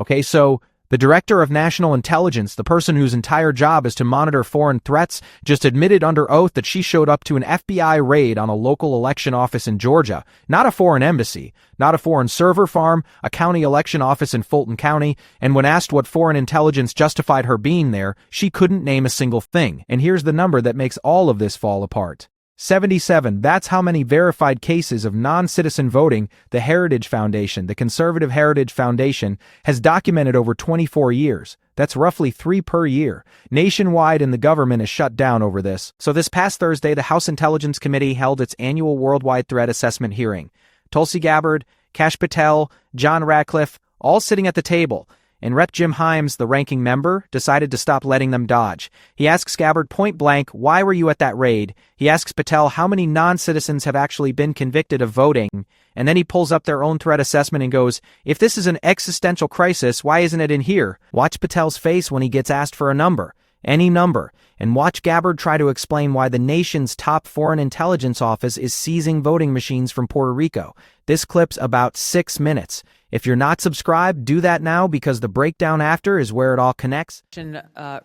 Okay, so the Director of National Intelligence, the person whose entire job is to monitor foreign threats, just admitted under oath that she showed up to an FBI raid on a local election office in Georgia, not a foreign embassy, not a foreign server farm, a county election office in Fulton County, and when asked what foreign intelligence justified her being there, she couldn't name a single thing. And here's the number that makes all of this fall apart. 77. That's how many verified cases of non-citizen voting the Heritage Foundation, the Conservative Heritage Foundation, has documented over 24 years. That's roughly 3 per year. Nationwide, and the government is shut down over this. So this past Thursday, the House Intelligence Committee held its annual Worldwide Threat Assessment hearing. Tulsi Gabbard, Kash Patel, John Ratcliffe, all sitting at the table. And Rep. Jim Himes, the ranking member, decided to stop letting them dodge. He asks Gabbard point blank, why were you at that raid? He asks Patel how many non-citizens have actually been convicted of voting. And then he pulls up their own threat assessment and goes, if this is an existential crisis, why isn't it in here? Watch Patel's face when he gets asked for a number. Any number. And watch Gabbard try to explain why the nation's top foreign intelligence office is seizing voting machines from Puerto Rico. This clip's about 6 minutes. If you're not subscribed, do that now, because the breakdown after is where it all connects.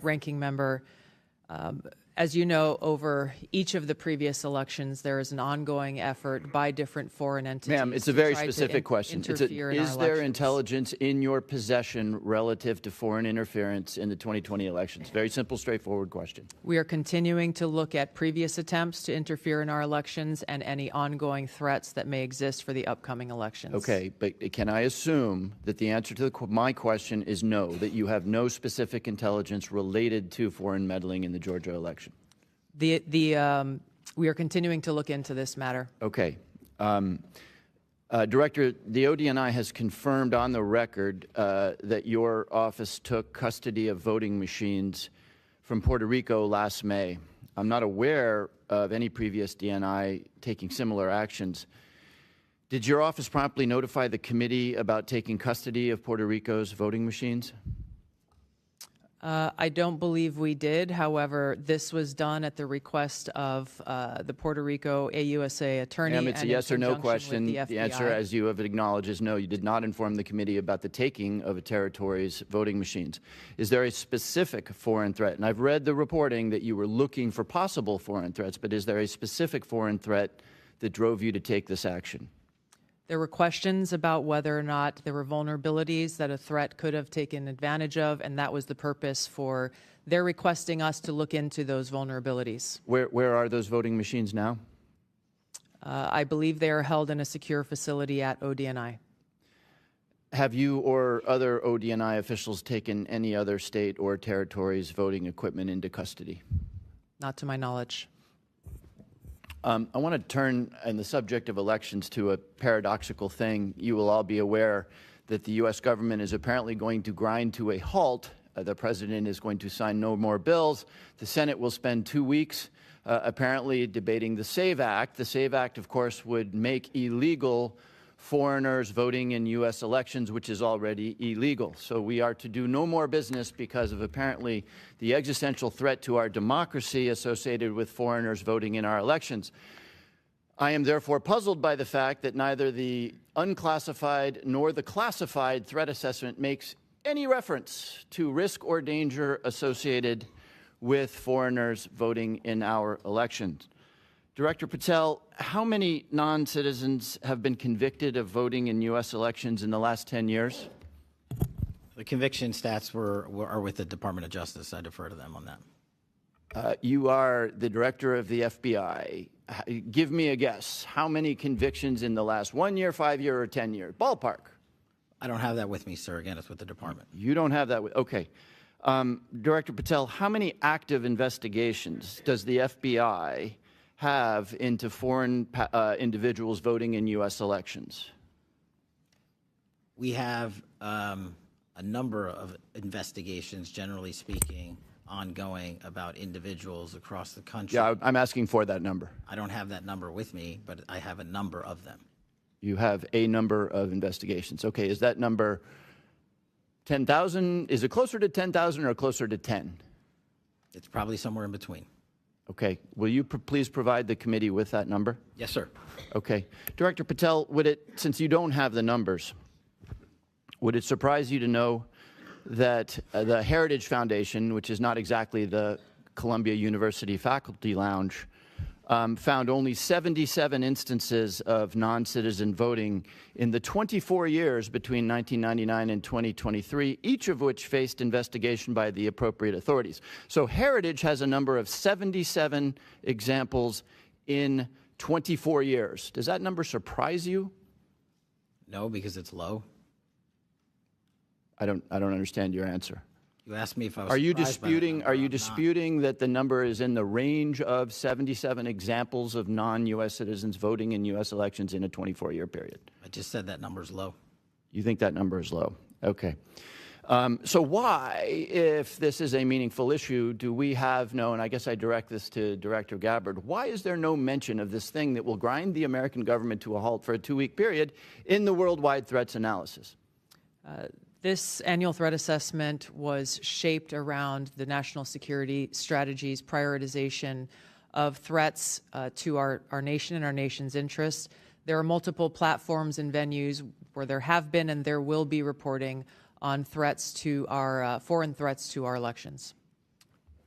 Ranking member, as you know, over each of the previous elections, there is an ongoing effort by different foreign entities. Ma'am, it's a very specific question. Is there intelligence in your possession relative to foreign interference in the 2020 elections? Very simple, straightforward question. We are continuing to look at previous attempts to interfere in our elections and any ongoing threats that may exist for the upcoming elections. Okay, but can I assume that the answer to my question is no, that you have no specific intelligence related to foreign meddling in the Georgia election? We are continuing to look into this matter. Okay. Director, the ODNI has confirmed on the record that your office took custody of voting machines from Puerto Rico last May. I'm not aware of any previous DNI taking similar actions. Did your office promptly notify the committee about taking custody of Puerto Rico's voting machines? I don't believe we did. However, this was done at the request of the Puerto Rico AUSA attorney. Ma'am, it's a yes or no question. The answer, as you have acknowledged, is no. You did not inform the committee about the taking of a territory's voting machines. Is there a specific foreign threat? And I've read the reporting that you were looking for possible foreign threats, but is there a specific foreign threat that drove you to take this action? There were questions about whether or not there were vulnerabilities that a threat could have taken advantage of, and that was the purpose for their requesting us to look into those vulnerabilities. Where are those voting machines now? I believe they are held in a secure facility at ODNI. Have you or other ODNI officials taken any other state or territory's voting equipment into custody? Not to my knowledge. I want to turn on the subject of elections to a paradoxical thing. You will all be aware that the U.S. government is apparently going to grind to a halt. The president is going to sign no more bills. The Senate will spend 2 weeks apparently debating the SAVE Act. The SAVE Act, of course, would make illegal foreigners voting in U.S. elections, which is already illegal. So we are to do no more business because of apparently the existential threat to our democracy associated with foreigners voting in our elections. I am therefore puzzled by the fact that neither the unclassified nor the classified threat assessment makes any reference to risk or danger associated with foreigners voting in our elections. Director Patel, how many non-citizens have been convicted of voting in U.S. elections in the last 10 years? The conviction stats are with the Department of Justice. I defer to them on that. You are the director of the FBI. Give me a guess. How many convictions in the last 1 year, 5 year, or 10 years? Ballpark. I don't have that with me, sir. Again, it's with the department. You don't have that with, okay. Director Patel, how many active investigations does the FBI have into foreign individuals voting in U.S. elections? We have a number of investigations, generally speaking, ongoing about individuals across the country. Yeah, I'm asking for that number. I don't have that number with me, but I have a number of them. You have a number of investigations. Okay, is that number 10,000? Is it closer to 10,000 or closer to 10? It's probably somewhere in between. Okay. Will you please provide the committee with that number? Yes, sir. Okay. Director Patel, since you don't have the numbers, Would it surprise you to know that the Heritage Foundation, which is not exactly the Columbia University Faculty Lounge, found only 77 instances of non-citizen voting in the 24 years between 1999 and 2023, each of which faced investigation by the appropriate authorities. So Heritage has a number of 77 examples in 24 years. Does that number surprise you? No, because it's low. I don't understand your answer. You asked me if I was Are you surprised by that disputing? number. Are you I'm not. disputing that the number is in the range of 77 examples of non-U.S. citizens voting in U.S. elections in a 24-year period? I just said that number's low. You think that number is low? Okay. So why, if this is a meaningful issue, do we have no, and I guess I direct this to Director Gabbard, why is there no mention of this thing that will grind the American government to a halt for a 2-week period in the worldwide threats analysis? This annual threat assessment was shaped around the national security strategy's prioritization of threats to our nation and our nation's interests. There are multiple platforms and venues where there have been and there will be reporting on threats to our foreign threats to our elections.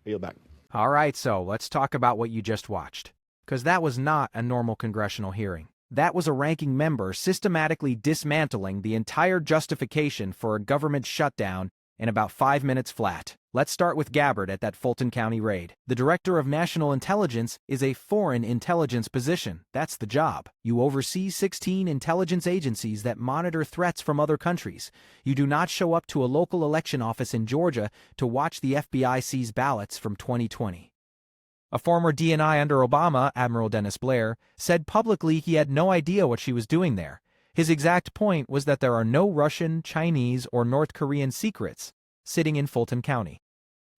Yield back. All right, so let's talk about what you just watched, because that was not a normal congressional hearing. That was a ranking member systematically dismantling the entire justification for a government shutdown in about 5 minutes flat. Let's start with Gabbard at that Fulton County raid. The Director of National Intelligence is a foreign intelligence position. That's the job. You oversee 16 intelligence agencies that monitor threats from other countries. You do not show up to a local election office in Georgia to watch the FBI seize ballots from 2020. A former DNI under Obama, Admiral Dennis Blair, said publicly he had no idea what she was doing there. His exact point was that there are no Russian, Chinese, or North Korean secrets sitting in Fulton County.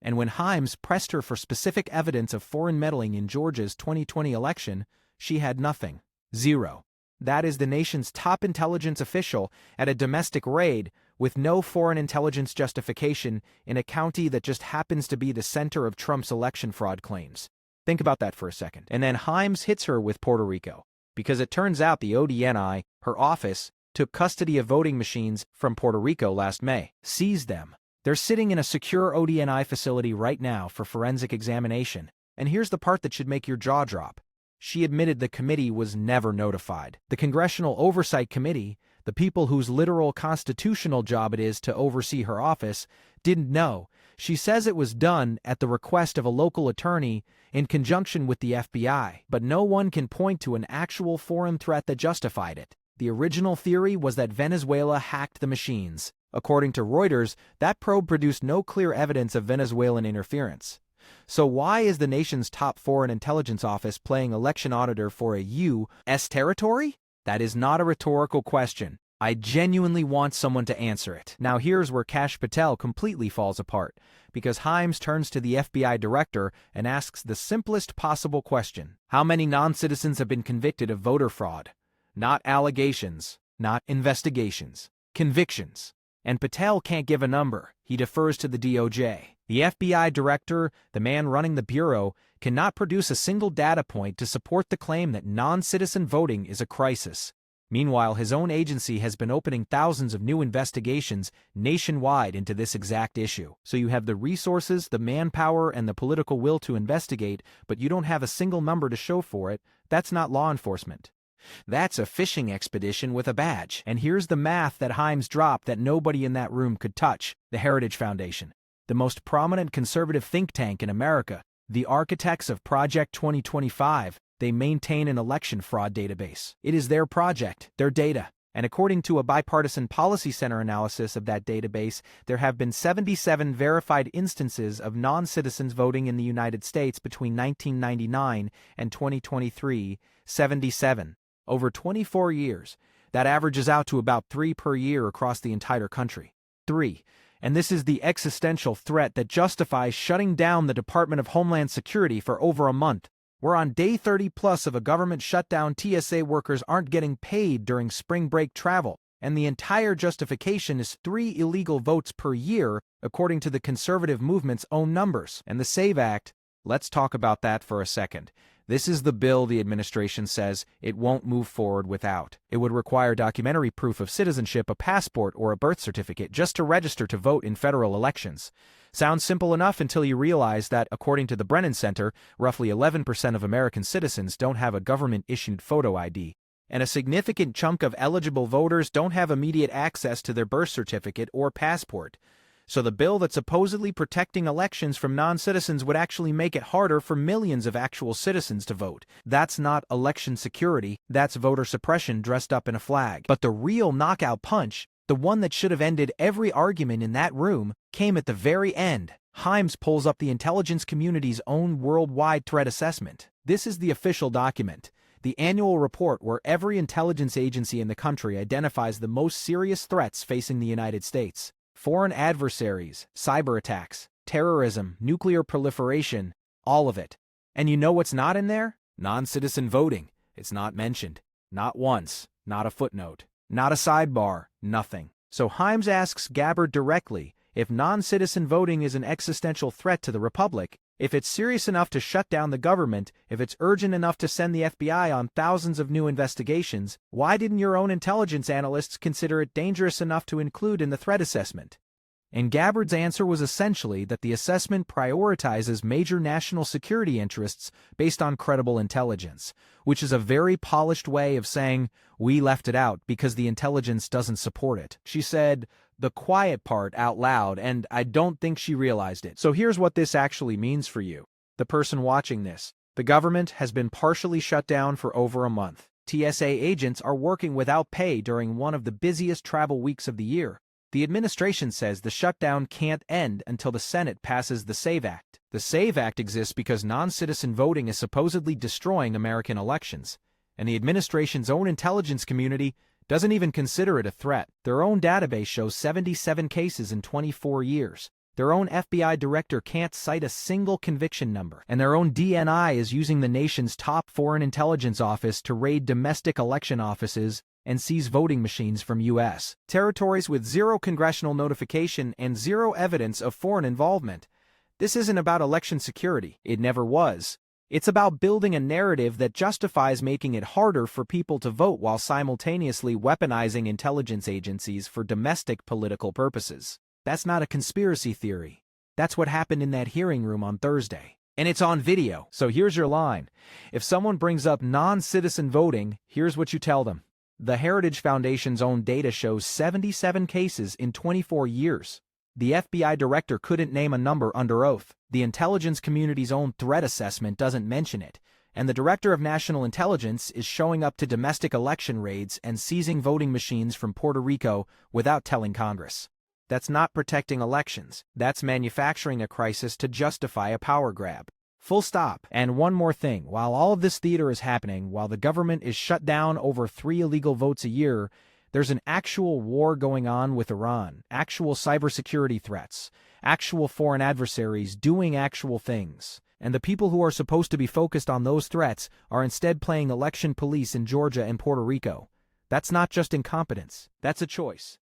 And when Himes pressed her for specific evidence of foreign meddling in Georgia's 2020 election, she had nothing. Zero. That is the nation's top intelligence official at a domestic raid with no foreign intelligence justification in a county that just happens to be the center of Trump's election fraud claims. Think about that for a second. And then Himes hits her with Puerto Rico, because it turns out the ODNI, her office, took custody of voting machines from Puerto Rico last May, seized them. They're sitting in a secure ODNI facility right now for forensic examination. And here's the part that should make your jaw drop. She admitted the committee was never notified. The Congressional Oversight Committee, the people whose literal constitutional job it is to oversee her office, didn't know. She says it was done at the request of a local attorney in conjunction with the FBI, but no one can point to an actual foreign threat that justified it. The original theory was that Venezuela hacked the machines. According to Reuters, that probe produced no clear evidence of Venezuelan interference. So why is the nation's top foreign intelligence office playing election auditor for a U.S. territory? That is not a rhetorical question. I genuinely want someone to answer it. Now here's where Kash Patel completely falls apart, because Himes turns to the FBI director and asks the simplest possible question. How many non-citizens have been convicted of voter fraud? Not allegations, not investigations, convictions. And Patel can't give a number. He defers to the DOJ. The FBI director, the man running the bureau, cannot produce a single data point to support the claim that non-citizen voting is a crisis. Meanwhile, his own agency has been opening thousands of new investigations nationwide into this exact issue. So you have the resources, the manpower, and the political will to investigate, but you don't have a single number to show for it. That's not law enforcement. That's a fishing expedition with a badge. And here's the math that Himes dropped that nobody in that room could touch. The Heritage Foundation, the most prominent conservative think tank in America, the architects of Project 2025, they maintain an election fraud database. It is their project, their data. And according to a bipartisan policy center analysis of that database, there have been 77 verified instances of non-citizens voting in the United States between 1999 and 2023, 77. Over 24 years, that averages out to about 3 per year across the entire country. 3. And this is the existential threat that justifies shutting down the Department of Homeland Security for over a month. We're on day 30 plus of a government shutdown. TSA workers aren't getting paid during spring break travel, and the entire justification is 3 illegal votes per year, according to the conservative movement's own numbers. And the SAVE Act, let's talk about that for a second. This is the bill the administration says it won't move forward without. It would require documentary proof of citizenship, a passport, or a birth certificate just to register to vote in federal elections. Sounds simple enough until you realize that, according to the Brennan Center, roughly 11% of American citizens don't have a government-issued photo ID, and a significant chunk of eligible voters don't have immediate access to their birth certificate or passport. So the bill that's supposedly protecting elections from non-citizens would actually make it harder for millions of actual citizens to vote. That's not election security, that's voter suppression dressed up in a flag. But the real knockout punch, the one that should have ended every argument in that room, came at the very end. HUMILIATES pulls up the intelligence community's own worldwide threat assessment. This is the official document, the annual report where every intelligence agency in the country identifies the most serious threats facing the United States. Foreign adversaries, cyber attacks, terrorism, nuclear proliferation, all of it. And you know what's not in there? Non-citizen voting. It's not mentioned. Not once. Not a footnote. Not a sidebar. Nothing. So HUMILIATES asks Gabbard directly if non-citizen voting is an existential threat to the republic, if it's serious enough to shut down the government, if it's urgent enough to send the FBI on thousands of new investigations, why didn't your own intelligence analysts consider it dangerous enough to include in the threat assessment? And Gabbard's answer was essentially that the assessment prioritizes major national security interests based on credible intelligence, which is a very polished way of saying, we left it out because the intelligence doesn't support it. She said the quiet part out loud, and I don't think she realized it. So here's what this actually means for you, the person watching this. The government has been partially shut down for over a month. TSA agents are working without pay during one of the busiest travel weeks of the year. The administration says the shutdown can't end until the Senate passes the SAVE Act. The SAVE Act exists because non-citizen voting is supposedly destroying American elections, and the administration's own intelligence community doesn't even consider it a threat. Their own database shows 77 cases in 24 years. Their own FBI director can't cite a single conviction number, and their own DNI is using the nation's top foreign intelligence office to raid domestic election offices and seize voting machines from U.S. territories with zero congressional notification and zero evidence of foreign involvement. This isn't about election security. It never was. It's about building a narrative that justifies making it harder for people to vote while simultaneously weaponizing intelligence agencies for domestic political purposes. That's not a conspiracy theory. That's what happened in that hearing room on Thursday. And it's on video. So here's your line. If someone brings up non-citizen voting, here's what you tell them. The Heritage Foundation's own data shows 77 cases in 24 years. The FBI director couldn't name a number under oath. The intelligence community's own threat assessment doesn't mention it. And the director of national intelligence is showing up to domestic election raids and seizing voting machines from Puerto Rico without telling Congress. That's not protecting elections. That's manufacturing a crisis to justify a power grab. Full stop. And one more thing. While all of this theater is happening, while the government is shut down over 3 illegal votes a year, there's an actual war going on with Iran, actual cybersecurity threats, actual foreign adversaries doing actual things. And the people who are supposed to be focused on those threats are instead playing election police in Georgia and Puerto Rico. That's not just incompetence. That's a choice.